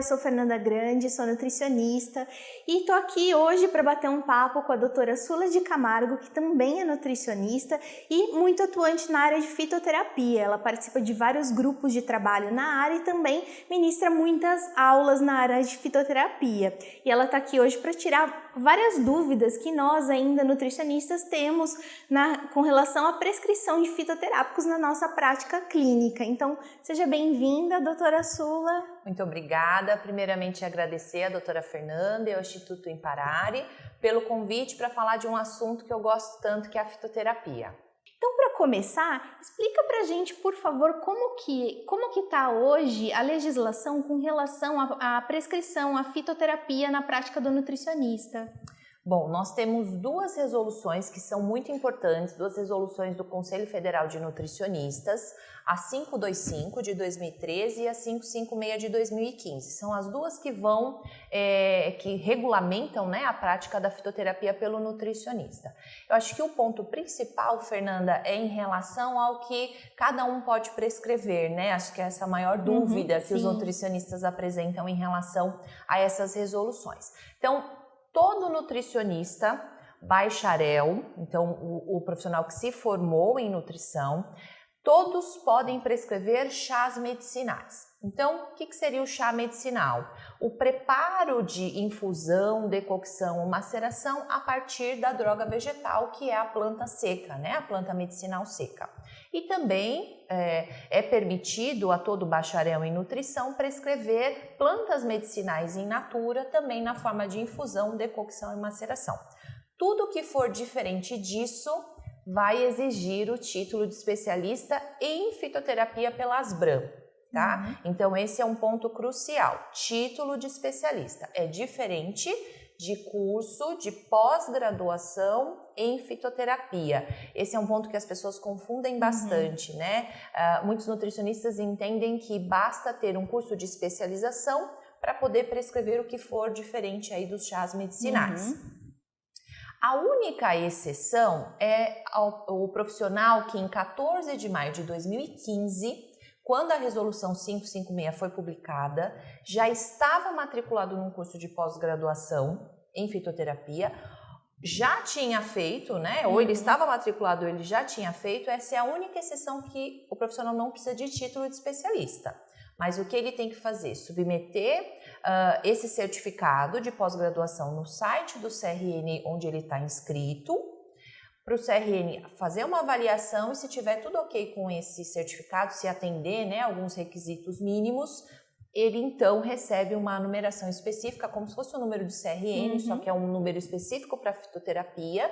eu sou Fernanda Grande, sou nutricionista e estou aqui hoje para bater um papo com a doutora Sula de Camargo, que também é nutricionista e muito atuante na área de fitoterapia. Ela participa de vários grupos de trabalho na área e também ministra muitas aulas na área de fitoterapia. E ela está aqui hoje para tirar várias dúvidas que nós ainda nutricionistas temos com relação à prescrição de fitoterápicos na nossa prática clínica. Então, seja bem-vinda, doutora Sula. Muito obrigada. Primeiramente, agradecer a doutora Fernanda e ao Instituto Imparare pelo convite para falar de um assunto que eu gosto tanto, que é a fitoterapia. Então, para começar, explica para a gente, por favor, como que está hoje a legislação com relação à prescrição, à fitoterapia na prática do nutricionista. Bom, nós temos duas resoluções que são muito importantes, duas resoluções do Conselho Federal de Nutricionistas, a 525 de 2013 e a 556 de 2015. São as duas que que regulamentam, né, a prática da fitoterapia pelo nutricionista. Eu acho que o ponto principal, Fernanda, é em relação ao que cada um pode prescrever, né? Acho que é essa maior dúvida que os nutricionistas apresentam em relação a essas resoluções. Então, todo nutricionista bacharel, então o profissional que se formou em nutrição, todos podem prescrever chás medicinais. Então, o que seria o chá medicinal? O preparo de infusão, decocção ou maceração a partir da droga vegetal, que é a planta seca, né? A planta medicinal seca. E também é permitido a todo bacharel em nutrição prescrever plantas medicinais in natura, também na forma de infusão, decocção e maceração. Tudo que for diferente disso vai exigir o título de especialista em fitoterapia pela Asbram, tá? Então esse é um ponto crucial. Título de especialista é diferente de curso de pós-graduação em fitoterapia. Esse é um ponto que as pessoas confundem bastante, né? Muitos nutricionistas entendem que basta ter um curso de especialização para poder prescrever o que for diferente aí dos chás medicinais. A única exceção é o profissional que em 14 de maio de 2015, quando a resolução 556 foi publicada, já estava matriculado num curso de pós-graduação em fitoterapia, já tinha feito, né? Ou ele estava matriculado ou ele já tinha feito. Essa é a única exceção que o profissional não precisa de título de especialista. Mas o que ele tem que fazer? Submeter esse certificado de pós-graduação no site do CRN onde ele está inscrito, para o CRN fazer uma avaliação e se tiver tudo ok com esse certificado, se atender, né, alguns requisitos mínimos, ele então recebe uma numeração específica, como se fosse o número do CRN, só que é um número específico para fitoterapia,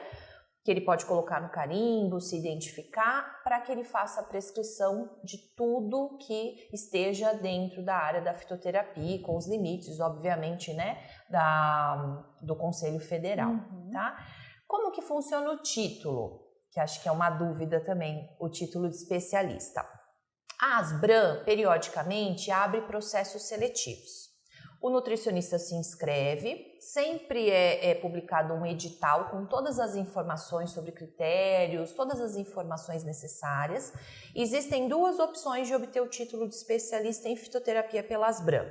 que ele pode colocar no carimbo, se identificar, para que ele faça a prescrição de tudo que esteja dentro da área da fitoterapia, com os limites, obviamente, né, do Conselho Federal, tá? Como que funciona o título? Que acho que é uma dúvida também, o título de especialista. A Asbram, periodicamente, abre processos seletivos. O nutricionista se inscreve, sempre é publicado um edital com todas as informações sobre critérios, todas as informações necessárias. Existem duas opções de obter o título de especialista em fitoterapia pela Asbram.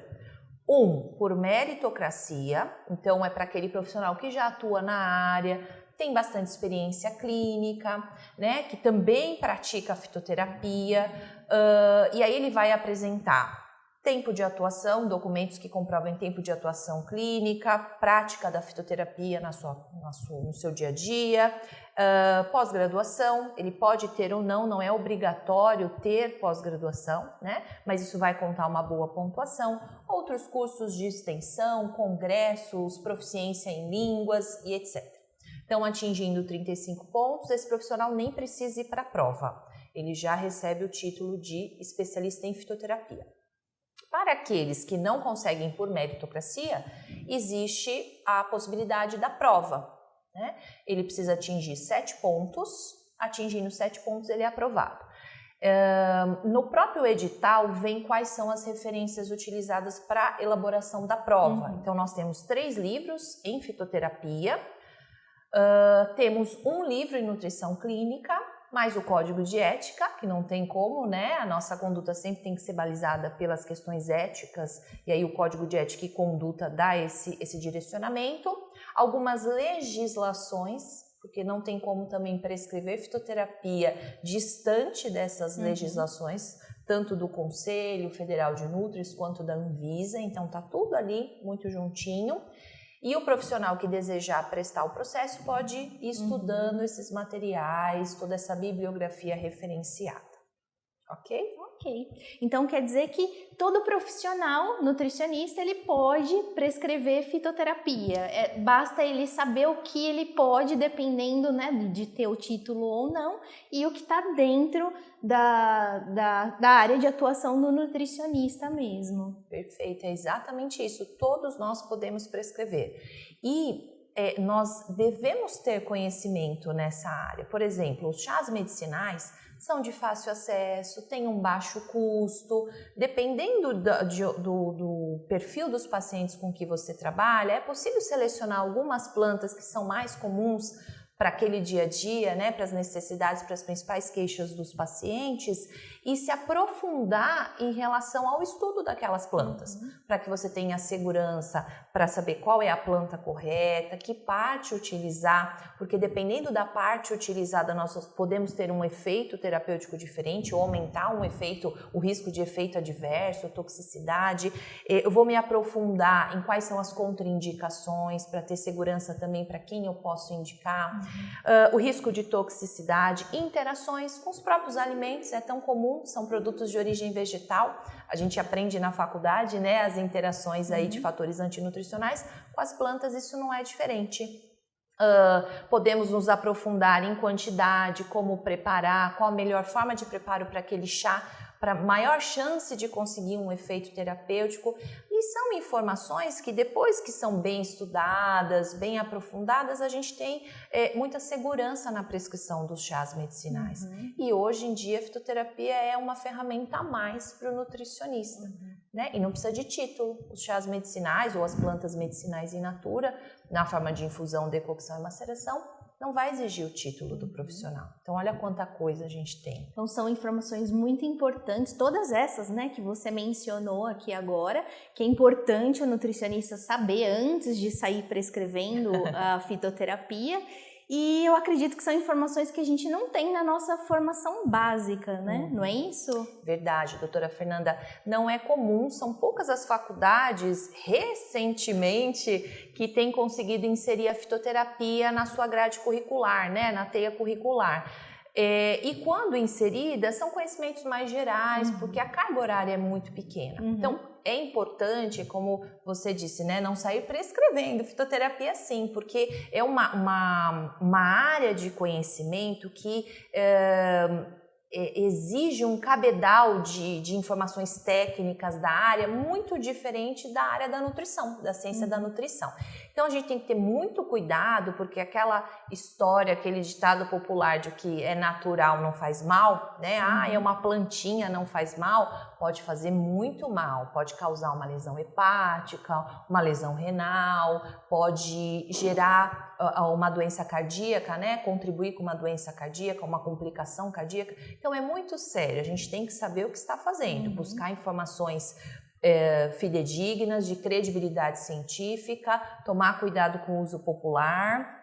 Por meritocracia, então é para aquele profissional que já atua na área, tem bastante experiência clínica, né, que também pratica a fitoterapia, e aí ele vai apresentar tempo de atuação, documentos que comprovem tempo de atuação clínica, prática da fitoterapia no seu dia a dia, pós-graduação, ele pode ter ou não, não é obrigatório ter pós-graduação, né? Mas isso vai contar uma boa pontuação. Outros cursos de extensão, congressos, proficiência em línguas e etc. Então, atingindo 35 pontos, esse profissional nem precisa ir para a prova. Ele já recebe o título de especialista em fitoterapia. Para aqueles que não conseguem por meritocracia, existe a possibilidade da prova, né? Ele precisa atingir 7 pontos, atingindo 7 pontos ele é aprovado. No próprio edital vem quais são as referências utilizadas para a elaboração da prova. Então nós temos 3 livros em fitoterapia, temos um livro em nutrição clínica mais o código de ética, que não tem como, né? A nossa conduta sempre tem que ser balizada pelas questões éticas, e aí o código de ética e conduta dá esse direcionamento. Algumas legislações, porque não tem como também prescrever fitoterapia distante dessas legislações, tanto do Conselho Federal de Nutris quanto da Anvisa, então tá tudo ali muito juntinho. E o profissional que desejar prestar o processo pode ir estudando esses materiais, toda essa bibliografia referenciada, ok? Ok. Então quer dizer que todo profissional nutricionista ele pode prescrever fitoterapia. Basta ele saber o que ele pode, dependendo, né, de ter o título ou não, e o que está dentro da área de atuação do nutricionista mesmo. Perfeito, é exatamente isso. Todos nós podemos prescrever. E nós devemos ter conhecimento nessa área. Por exemplo, os chás medicinais são de fácil acesso, têm um baixo custo. Dependendo do perfil dos pacientes com que você trabalha, é possível selecionar algumas plantas que são mais comuns para aquele dia a dia, né, para as necessidades, para as principais queixas dos pacientes e se aprofundar em relação ao estudo daquelas plantas, para que você tenha segurança para saber qual é a planta correta, que parte utilizar, porque dependendo da parte utilizada nós podemos ter um efeito terapêutico diferente ou aumentar o risco de efeito adverso, toxicidade. Eu vou me aprofundar em quais são as contraindicações para ter segurança também para quem eu posso indicar. O risco de toxicidade, interações com os próprios alimentos, é tão comum, são produtos de origem vegetal, a gente aprende na faculdade, né, as interações aí de fatores antinutricionais, com as plantas isso não é diferente. Podemos nos aprofundar em quantidade, como preparar, qual a melhor forma de preparo para aquele chá, para maior chance de conseguir um efeito terapêutico. E são informações que depois que são bem estudadas, bem aprofundadas, a gente tem muita segurança na prescrição dos chás medicinais. E hoje em dia a fitoterapia é uma ferramenta a mais para o nutricionista, né? E não precisa de título. Os chás medicinais ou as plantas medicinais in natura, na forma de infusão, decocção e maceração, não vai exigir o título do profissional. Então, olha quanta coisa a gente tem. Então, são informações muito importantes, todas essas, né, que você mencionou aqui agora, que é importante o nutricionista saber antes de sair prescrevendo a fitoterapia. E eu acredito que são informações que a gente não tem na nossa formação básica, né? Não é isso? Verdade, doutora Fernanda. Não é comum, são poucas as faculdades recentemente que têm conseguido inserir a fitoterapia na sua grade curricular, né? Na teia curricular. E quando inserida, são conhecimentos mais gerais, porque a carga horária é muito pequena. Então, é importante, como você disse, né, não sair prescrevendo fitoterapia sim, porque é uma área de conhecimento que exige um cabedal de informações técnicas da área muito diferente da área da nutrição, da ciência da nutrição. Então a gente tem que ter muito cuidado, porque aquela história, aquele ditado popular de que é natural não faz mal, né? É uma plantinha, não faz mal, pode fazer muito mal, pode causar uma lesão hepática, uma lesão renal, pode gerar uma doença cardíaca, né? Contribuir com uma doença cardíaca, uma complicação cardíaca. Então é muito sério, a gente tem que saber o que está fazendo, buscar informações fidedignas, de credibilidade científica, tomar cuidado com o uso popular,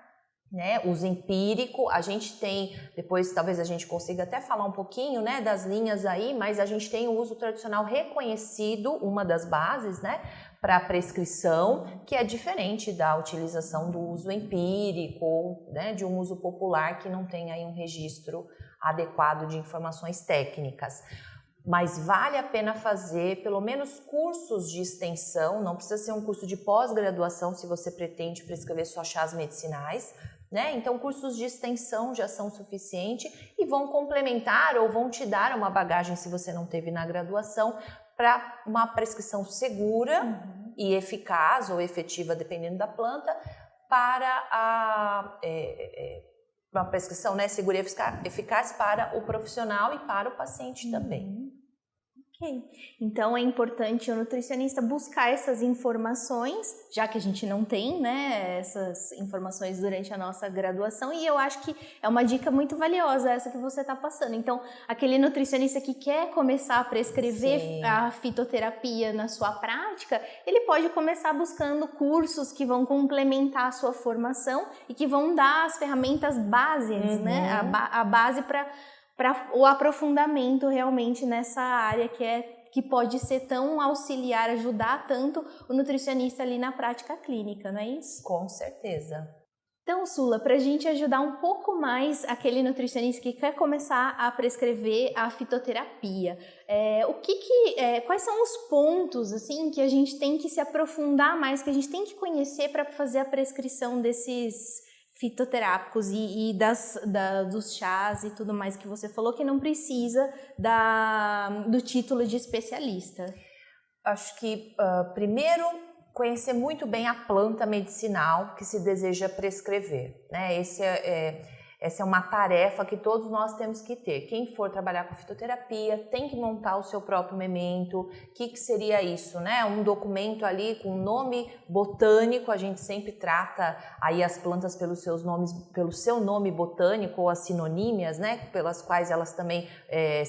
né, uso empírico. A gente tem, depois talvez a gente consiga até falar um pouquinho, né, das linhas aí, mas a gente tem o uso tradicional reconhecido, uma das bases, né, para prescrição, que é diferente da utilização do uso empírico, né, de um uso popular que não tem aí um registro adequado de informações técnicas. Mas vale a pena fazer pelo menos cursos de extensão, não precisa ser um curso de pós-graduação se você pretende prescrever só chás medicinais, né? Então cursos de extensão já são suficientes e vão complementar ou vão te dar uma bagagem se você não teve na graduação para uma prescrição segura e eficaz ou efetiva, dependendo da planta, para uma prescrição, né, segura e eficaz para o profissional e para o paciente também. Ok. Então é importante o nutricionista buscar essas informações, já que a gente não tem, né, essas informações durante a nossa graduação, e eu acho que é uma dica muito valiosa essa que você está passando. Então, aquele nutricionista que quer começar a prescrever Sim. a fitoterapia na sua prática, ele pode começar buscando cursos que vão complementar a sua formação e que vão dar as ferramentas bases, né, a base para o aprofundamento realmente nessa área que pode ser tão auxiliar, ajudar tanto o nutricionista ali na prática clínica, não é isso? Com certeza. Então, Sula, para a gente ajudar um pouco mais aquele nutricionista que quer começar a prescrever a fitoterapia, quais são os pontos assim que a gente tem que se aprofundar mais, que a gente tem que conhecer para fazer a prescrição desses fitoterápicos dos chás e tudo mais que você falou, que não precisa do título de especialista? Acho que, primeiro, conhecer muito bem a planta medicinal que se deseja prescrever, né? Essa é uma tarefa que todos nós temos que ter. Quem for trabalhar com fitoterapia tem que montar o seu próprio memento. O que seria isso, né? Um documento ali com nome botânico. A gente sempre trata aí as plantas pelos seus nomes, pelo seu nome botânico ou as sinonímias, né? Pelas quais elas também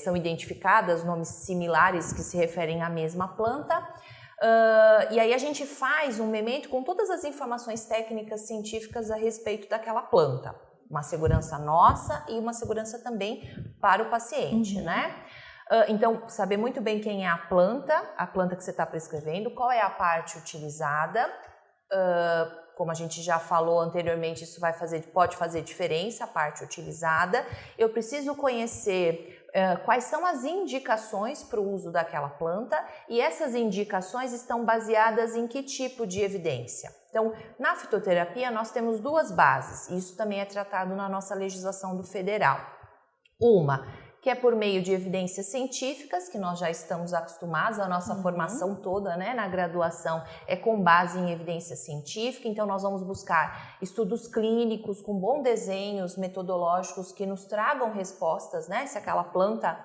são identificadas, nomes similares que se referem à mesma planta. E aí a gente faz um memento com todas as informações técnicas científicas a respeito daquela planta. Uma segurança nossa e uma segurança também para o paciente, né? Então, saber muito bem quem é a planta que você está prescrevendo, qual é a parte utilizada. Como a gente já falou anteriormente, isso pode fazer diferença, a parte utilizada. Eu preciso conhecer quais são as indicações para o uso daquela planta, e essas indicações estão baseadas em que tipo de evidência? Então, na fitoterapia nós temos duas bases, isso também é tratado na nossa legislação do federal. Uma, que é por meio de evidências científicas, que nós já estamos acostumados, a nossa formação toda, né, na graduação é com base em evidência científica, então nós vamos buscar estudos clínicos com bons desenhos metodológicos que nos tragam respostas, né, se aquela planta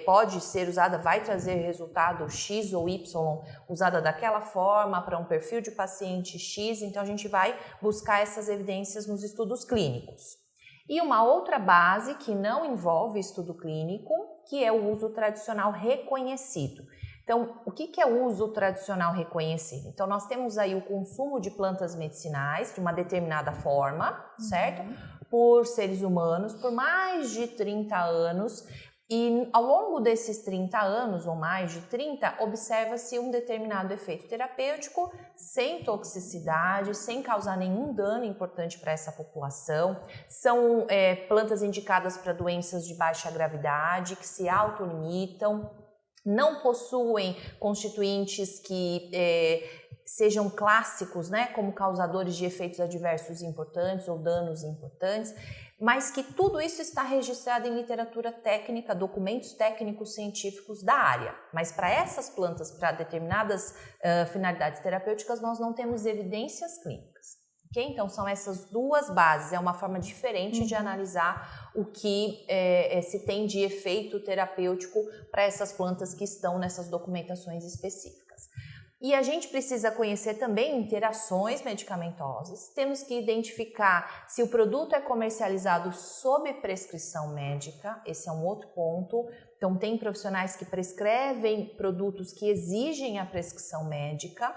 pode ser usada, vai trazer resultado X ou Y usada daquela forma para um perfil de paciente X, então a gente vai buscar essas evidências nos estudos clínicos. E uma outra base que não envolve estudo clínico, que é o uso tradicional reconhecido. Então, o que é o uso tradicional reconhecido? Então, nós temos aí o consumo de plantas medicinais de uma determinada forma, certo? Por seres humanos por mais de 30 anos. E ao longo desses 30 anos, ou mais de 30, observa-se um determinado efeito terapêutico sem toxicidade, sem causar nenhum dano importante para essa população. São plantas indicadas para doenças de baixa gravidade, que se autolimitam, não possuem constituintes que sejam clássicos, né, como causadores de efeitos adversos importantes ou danos importantes, mas que tudo isso está registrado em literatura técnica, documentos técnicos científicos da área. Mas para essas plantas, para determinadas finalidades terapêuticas, nós não temos evidências clínicas. Okay? Então, são essas duas bases, é uma forma diferente de analisar o que se tem de efeito terapêutico para essas plantas que estão nessas documentações específicas. E a gente precisa conhecer também interações medicamentosas, temos que identificar se o produto é comercializado sob prescrição médica, esse é um outro ponto. Então, tem profissionais que prescrevem produtos que exigem a prescrição médica.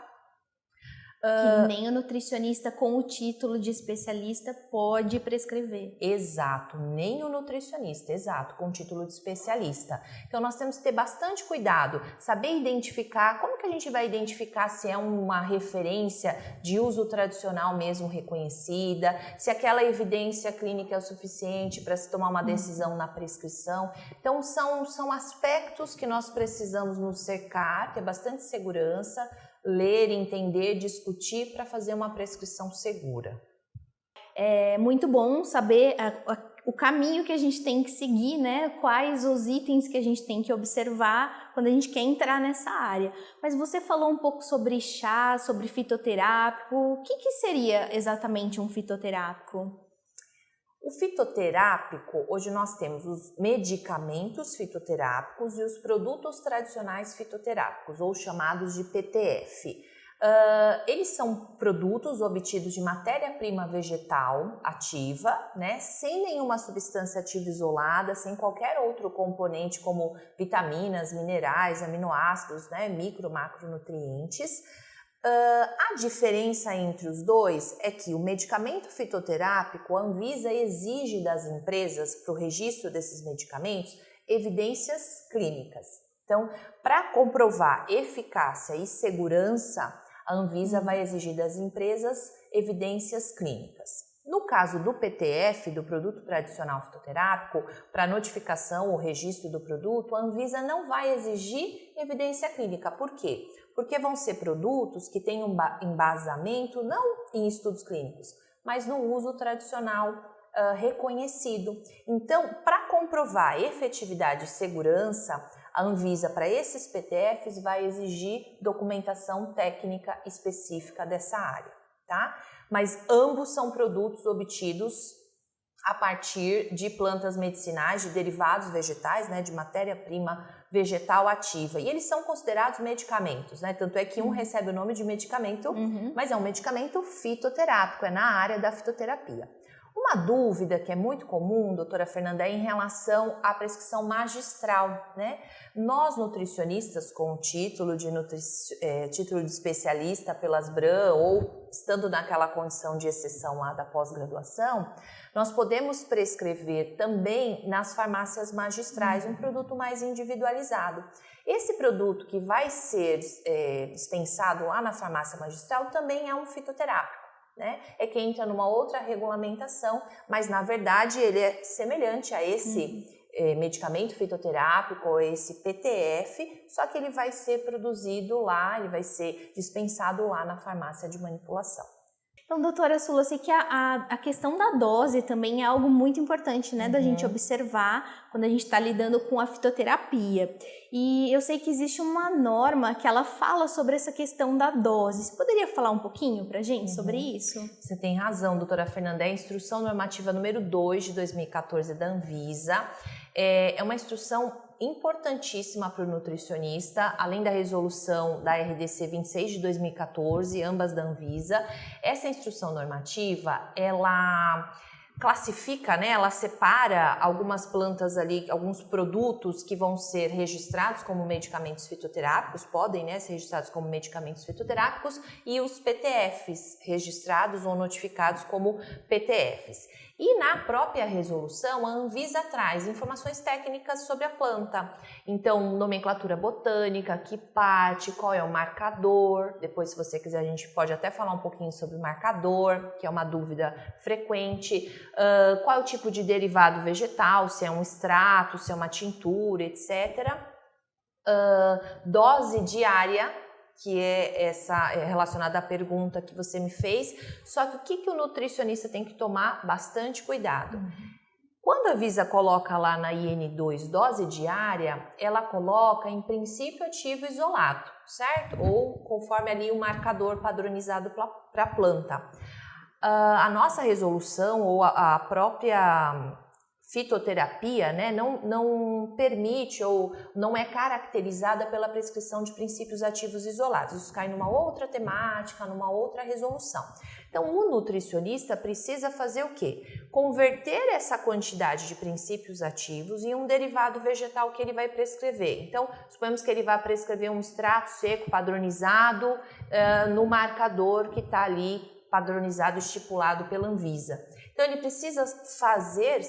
Que nem o nutricionista com o título de especialista pode prescrever. Exato, nem o nutricionista, exato, com título de especialista. Então nós temos que ter bastante cuidado, saber identificar, como que a gente vai identificar se é uma referência de uso tradicional mesmo reconhecida, se aquela evidência clínica é o suficiente para se tomar uma decisão na prescrição. Então são aspectos que nós precisamos nos cercar, ter bastante segurança, ler, entender, discutir para fazer uma prescrição segura. É muito bom saber o caminho que a gente tem que seguir, né? Quais os itens que a gente tem que observar quando a gente quer entrar nessa área. Mas você falou um pouco sobre chá, sobre fitoterápico. O que seria exatamente um fitoterápico? O fitoterápico, hoje nós temos os medicamentos fitoterápicos e os produtos tradicionais fitoterápicos, ou chamados de PTF. Eles são produtos obtidos de matéria-prima vegetal ativa, né, sem nenhuma substância ativa isolada, sem qualquer outro componente como vitaminas, minerais, aminoácidos, né, micro, macronutrientes. A diferença entre os dois é que o medicamento fitoterápico, a Anvisa exige das empresas, para o registro desses medicamentos, evidências clínicas. Então, para comprovar eficácia e segurança, a Anvisa vai exigir das empresas evidências clínicas. No caso do PTF, do produto tradicional fitoterápico, para notificação ou registro do produto, a Anvisa não vai exigir evidência clínica. Por quê? Porque vão ser produtos que têm um embasamento não em estudos clínicos, mas no uso tradicional reconhecido. Então, para comprovar efetividade e segurança, a Anvisa, para esses PTFs, vai exigir documentação técnica específica dessa área, tá? Mas ambos são produtos obtidos a partir de plantas medicinais, de derivados vegetais, né, de matéria-prima vegetal ativa. E eles são considerados medicamentos, né? Tanto é que um recebe o nome de medicamento, mas é um medicamento fitoterápico, é na área da fitoterapia. Uma dúvida que é muito comum, doutora Fernanda, é em relação à prescrição magistral, né? Nós, nutricionistas com título de especialista pelas BRAM ou estando naquela condição de exceção lá da pós-graduação, nós podemos prescrever também nas farmácias magistrais um produto mais individualizado. Esse produto que vai ser dispensado lá na farmácia magistral também é um fitoterápico. Né? É que entra numa outra regulamentação, mas na verdade ele é semelhante a esse medicamento fitoterápico, esse PTF, só que ele vai ser produzido lá, ele vai ser dispensado lá na farmácia de manipulação. Então, doutora Sula, eu sei que a questão da dose também é algo muito importante, né, da gente observar quando a gente está lidando com a fitoterapia. E eu sei que existe uma norma que ela fala sobre essa questão da dose. Você poderia falar um pouquinho pra gente sobre isso? Você tem razão, doutora Fernanda. É a Instrução Normativa número 2 de 2014 da Anvisa. É uma instrução importantíssima para o nutricionista, além da resolução da RDC 26 de 2014, ambas da Anvisa. Essa instrução normativa, ela classifica, né, ela separa algumas plantas ali, alguns produtos que vão ser registrados como medicamentos fitoterápicos, podem, né, ser registrados como medicamentos fitoterápicos, e os PTFs, registrados ou notificados como PTFs. E na própria resolução, a Anvisa traz informações técnicas sobre a planta. Então, nomenclatura botânica, que parte, qual é o marcador. Depois, se você quiser, a gente pode até falar um pouquinho sobre o marcador, que é uma dúvida frequente. Qual é o tipo de derivado vegetal, se é um extrato, se é uma tintura, etc. Dose diária, que é relacionada à pergunta que você me fez. Só que o que o nutricionista tem que tomar bastante cuidado? Quando a Anvisa coloca lá na IN2 dose diária, ela coloca em princípio ativo isolado, certo? Ou conforme ali o marcador padronizado para a planta. A nossa resolução ou a própria fitoterapia, né, não permite ou não é caracterizada pela prescrição de princípios ativos isolados. Isso cai numa outra temática, numa outra resolução. Então, o nutricionista precisa fazer o quê? Converter essa quantidade de princípios ativos em um derivado vegetal que ele vai prescrever. Então, suponhamos que ele vai prescrever um extrato seco padronizado no marcador que está ali padronizado, estipulado pela Anvisa. Então, ele precisa saber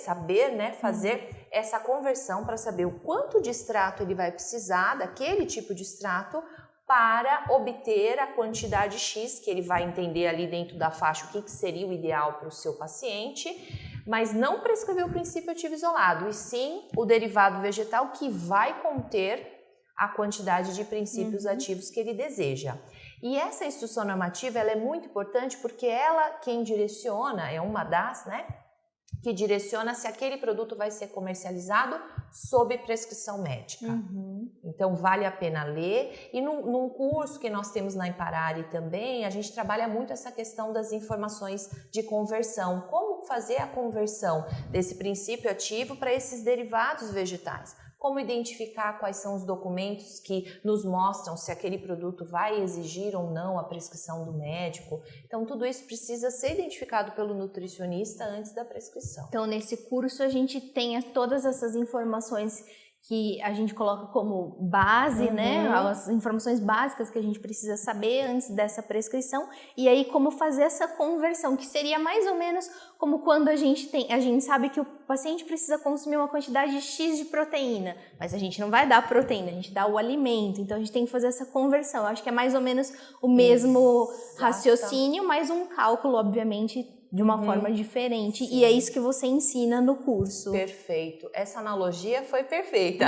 essa conversão para saber o quanto de extrato ele vai precisar daquele tipo de extrato para obter a quantidade X, que ele vai entender ali dentro da faixa o que seria o ideal para o seu paciente, mas não prescrever o princípio ativo isolado, e sim o derivado vegetal que vai conter a quantidade de princípios ativos que ele deseja. E essa instrução normativa ela é muito importante porque ela quem direciona, é uma das, né, que direciona se aquele produto vai ser comercializado sob prescrição médica. Então, vale a pena ler. E num curso que nós temos na Imparare também, a gente trabalha muito essa questão das informações de conversão. Como fazer a conversão desse princípio ativo para esses derivados vegetais. Como identificar quais são os documentos que nos mostram se aquele produto vai exigir ou não a prescrição do médico. Então, tudo isso precisa ser identificado pelo nutricionista antes da prescrição. Então, nesse curso, a gente tem todas essas informações que a gente coloca como base, né? As informações básicas que a gente precisa saber antes dessa prescrição, e aí como fazer essa conversão, que seria mais ou menos como quando a gente sabe que o paciente precisa consumir uma quantidade X de proteína, mas a gente não vai dar a proteína, a gente dá o alimento, então a gente tem que fazer essa conversão. Eu acho que é mais ou menos o mesmo raciocínio, mas um cálculo, obviamente, de uma forma diferente. Sim. E é isso que você ensina no curso. Perfeito. Essa analogia foi perfeita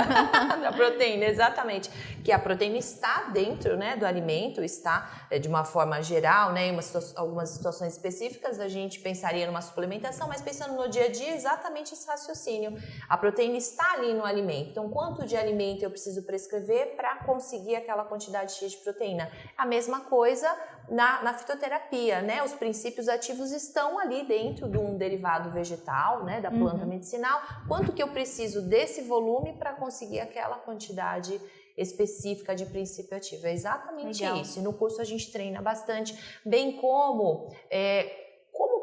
da proteína, exatamente. Que a proteína está dentro, né, do alimento, está de uma forma geral, né, em algumas situações específicas a gente pensaria numa suplementação, mas pensando no dia a dia, exatamente esse raciocínio. A proteína está ali no alimento. Então, quanto de alimento eu preciso prescrever para conseguir aquela quantidade X de proteína? A mesma coisa na fitoterapia, né? Os princípios ativos estão ali dentro de um derivado vegetal, né, da planta medicinal. Quanto que eu preciso desse volume para conseguir aquela quantidade específica de princípio ativo? É exatamente isso. E no curso a gente treina bastante, bem como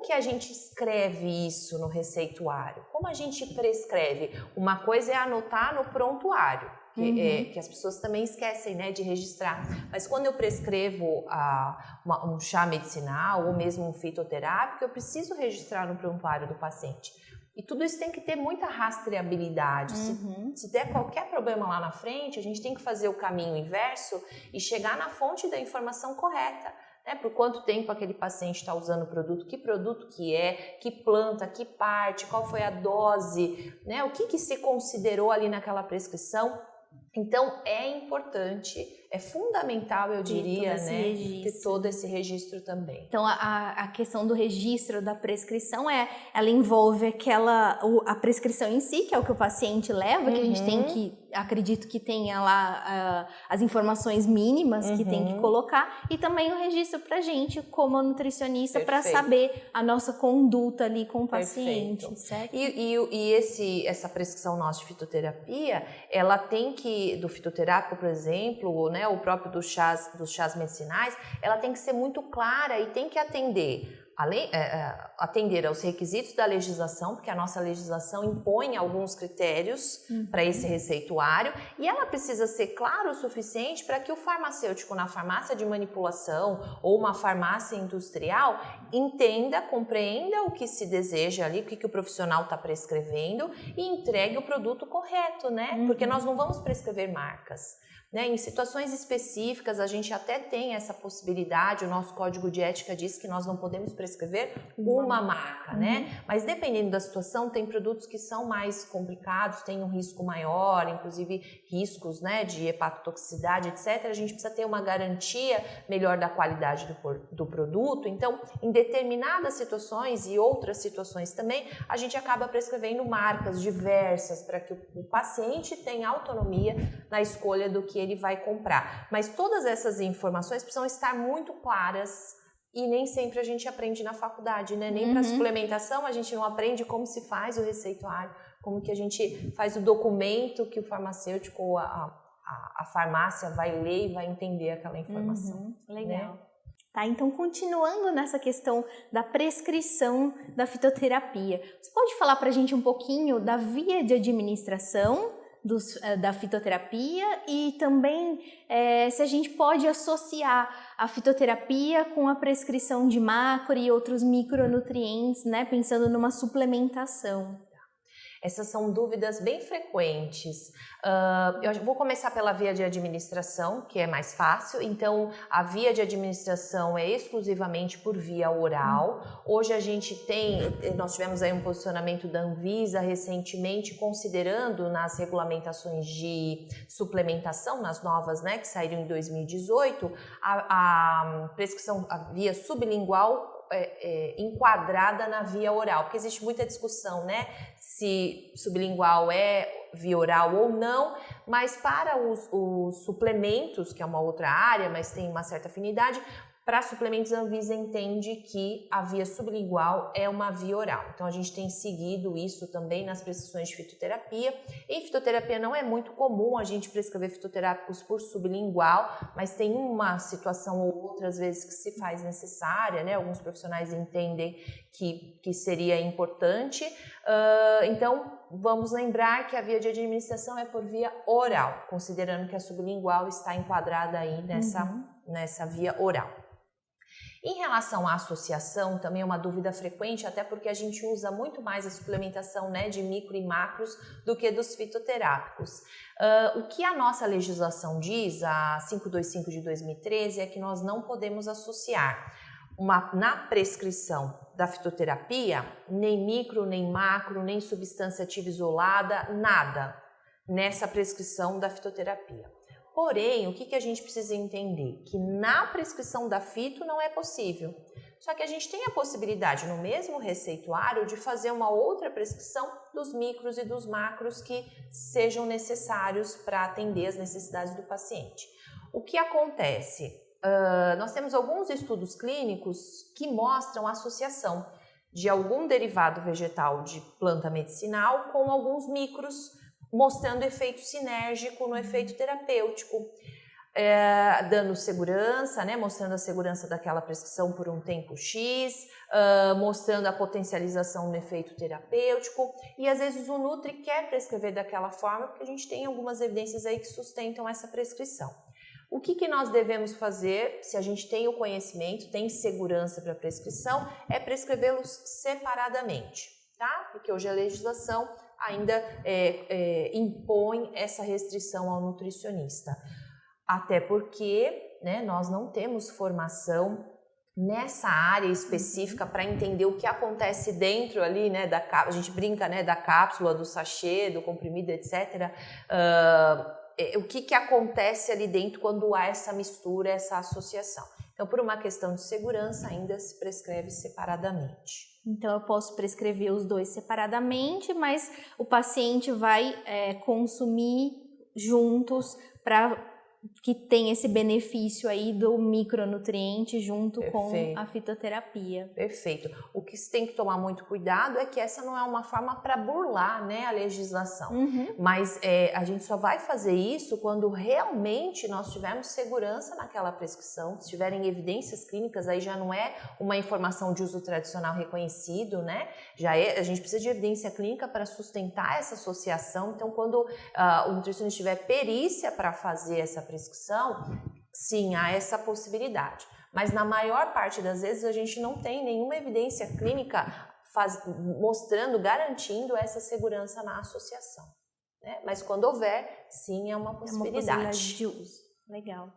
que a gente escreve isso no receituário? Como a gente prescreve? Uma coisa é anotar no prontuário, que as pessoas também esquecem, né, de registrar. Mas quando eu prescrevo um chá medicinal ou mesmo um fitoterápico, eu preciso registrar no prontuário do paciente. E tudo isso tem que ter muita rastreabilidade. Se der qualquer problema lá na frente, a gente tem que fazer o caminho inverso e chegar na fonte da informação correta. Por quanto tempo aquele paciente está usando o produto, que produto que planta, que parte, qual foi a dose, né? O que se considerou ali naquela prescrição. Então, é importante, é fundamental, eu diria, né, ter todo esse registro também. Então, a questão do registro da prescrição ela envolve a prescrição em si, que é o que o paciente leva, que a gente tem que, acredito que tenha lá as informações mínimas que tem que colocar, e também o registro pra gente, como nutricionista, para saber a nossa conduta ali com o paciente, certo? E essa prescrição nossa de fitoterapia, ela tem que, do fitoterápico, por exemplo, né, o próprio dos chás medicinais, ela tem que ser muito clara e tem que atender aos requisitos da legislação, porque a nossa legislação impõe alguns critérios para esse receituário, e ela precisa ser clara o suficiente para que o farmacêutico na farmácia de manipulação ou uma farmácia industrial entenda, compreenda o que se deseja ali, o que o profissional está prescrevendo e entregue o produto correto, né? Porque nós não vamos prescrever marcas. Né? Em situações específicas, a gente até tem essa possibilidade, o nosso código de ética diz que nós não podemos prescrever uma marca, né? Mas dependendo da situação, tem produtos que são mais complicados, têm um risco maior, inclusive riscos, né, de hepatotoxicidade, etc. A gente precisa ter uma garantia melhor da qualidade do produto. Então, em determinadas situações e outras situações também, a gente acaba prescrevendo marcas diversas para que o paciente tenha autonomia na escolha do que ele vai comprar. Mas todas essas informações precisam estar muito claras e nem sempre a gente aprende na faculdade, né? Nem para suplementação a gente não aprende como se faz o receituário, como que a gente faz o documento que o farmacêutico ou a farmácia vai ler e vai entender aquela informação. Legal. Né? Tá, então continuando nessa questão da prescrição da fitoterapia, você pode falar para a gente um pouquinho da via de administração da fitoterapia e também se a gente pode associar a fitoterapia com a prescrição de macro e outros micronutrientes, né, pensando numa suplementação. Essas são dúvidas bem frequentes. Eu vou começar pela via de administração, que é mais fácil. Então, a via de administração é exclusivamente por via oral. Hoje nós tivemos aí um posicionamento da Anvisa recentemente, considerando nas regulamentações de suplementação, nas novas, né, que saíram em 2018, a prescrição, a via sublingual enquadrada na via oral, porque existe muita discussão, né, se sublingual é via oral ou não, mas para os suplementos, que é uma outra área, mas tem uma certa afinidade, Para suplementos, a Anvisa entende que a via sublingual é uma via oral. Então, a gente tem seguido isso também nas prescrições de fitoterapia. Em fitoterapia não é muito comum a gente prescrever fitoterápicos por sublingual, mas tem uma situação ou outra, às vezes, que se faz necessária, né? Alguns profissionais entendem que seria importante. Então, vamos lembrar que a via de administração é por via oral, considerando que a sublingual está enquadrada aí nessa via oral. Em relação à associação, também é uma dúvida frequente, até porque a gente usa muito mais a suplementação, né, de micro e macros do que dos fitoterápicos. O que a nossa legislação diz, a 525 de 2013, é que nós não podemos associar na prescrição da fitoterapia, nem micro, nem macro, nem substância ativa isolada, nada nessa prescrição da fitoterapia. Porém, o que a gente precisa entender? Que na prescrição da fito não é possível. Só que a gente tem a possibilidade, no mesmo receituário, de fazer uma outra prescrição dos micros e dos macros que sejam necessários para atender as necessidades do paciente. O que acontece? Nós temos alguns estudos clínicos que mostram a associação de algum derivado vegetal de planta medicinal com alguns micros, mostrando efeito sinérgico no efeito terapêutico, dando segurança, né, mostrando a segurança daquela prescrição por um tempo X, mostrando a potencialização no efeito terapêutico, e às vezes o Nutri quer prescrever daquela forma, porque a gente tem algumas evidências aí que sustentam essa prescrição. O que nós devemos fazer, se a gente tem o conhecimento, tem segurança para a prescrição, é prescrevê-los separadamente, tá? Porque hoje a legislação ainda impõe essa restrição ao nutricionista. Até porque, né, nós não temos formação nessa área específica para entender o que acontece dentro ali, né, a gente brinca, né, da cápsula, do sachê, do comprimido, etc. O que acontece ali dentro quando há essa mistura, essa associação. Então, por uma questão de segurança, ainda se prescreve separadamente. Então, eu posso prescrever os dois separadamente, mas o paciente vai consumir juntos para que tem esse benefício aí do micronutriente junto com a fitoterapia. Perfeito. O que se tem que tomar muito cuidado é que essa não é uma forma para burlar, né, a legislação. Mas a gente só vai fazer isso quando realmente nós tivermos segurança naquela prescrição, se tiverem evidências clínicas, aí já não é uma informação de uso tradicional reconhecido, né? A gente precisa de evidência clínica para sustentar essa associação. Então, quando o nutricionista tiver perícia para fazer essa prescrição, sim, há essa possibilidade. Mas na maior parte das vezes a gente não tem nenhuma evidência clínica mostrando, garantindo essa segurança na associação, né? Mas quando houver, sim, é uma possibilidade. É uma possibilidade de uso. Legal.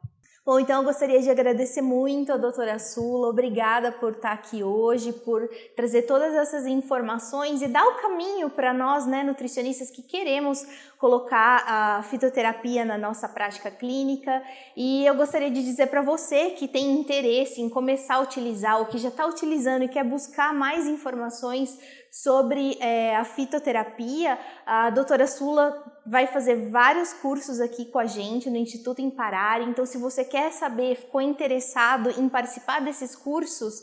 Bom, então eu gostaria de agradecer muito a doutora Sula, obrigada por estar aqui hoje, por trazer todas essas informações e dar o caminho para nós, né, nutricionistas que queremos colocar a fitoterapia na nossa prática clínica. E eu gostaria de dizer para você que tem interesse em começar a utilizar ou que já está utilizando e quer buscar mais informações sobre a fitoterapia, a doutora Sula vai fazer vários cursos aqui com a gente no Instituto Imparare. Então, se você quer saber, ficou interessado em participar desses cursos,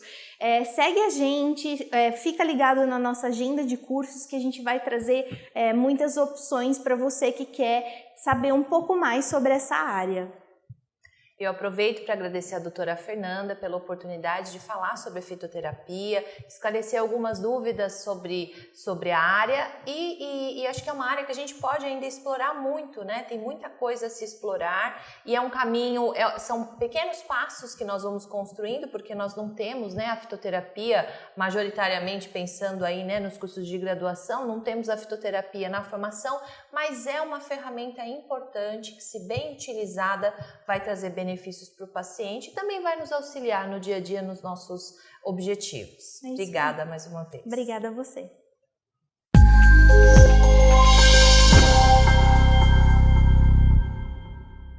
segue a gente, fica ligado na nossa agenda de cursos que a gente vai trazer muitas opções para você que quer saber um pouco mais sobre essa área. Eu aproveito para agradecer a doutora Fernanda pela oportunidade de falar sobre a fitoterapia, esclarecer algumas dúvidas sobre a área e acho que é uma área que a gente pode ainda explorar muito, né? Tem muita coisa a se explorar e é um caminho, são pequenos passos que nós vamos construindo, porque nós não temos, né, a fitoterapia majoritariamente pensando aí, né, nos cursos de graduação, não temos a fitoterapia na formação, mas é uma ferramenta importante que, se bem utilizada, vai trazer benefícios para o paciente e também vai nos auxiliar no dia a dia nos nossos objetivos. Obrigada mais uma vez. Obrigada a você.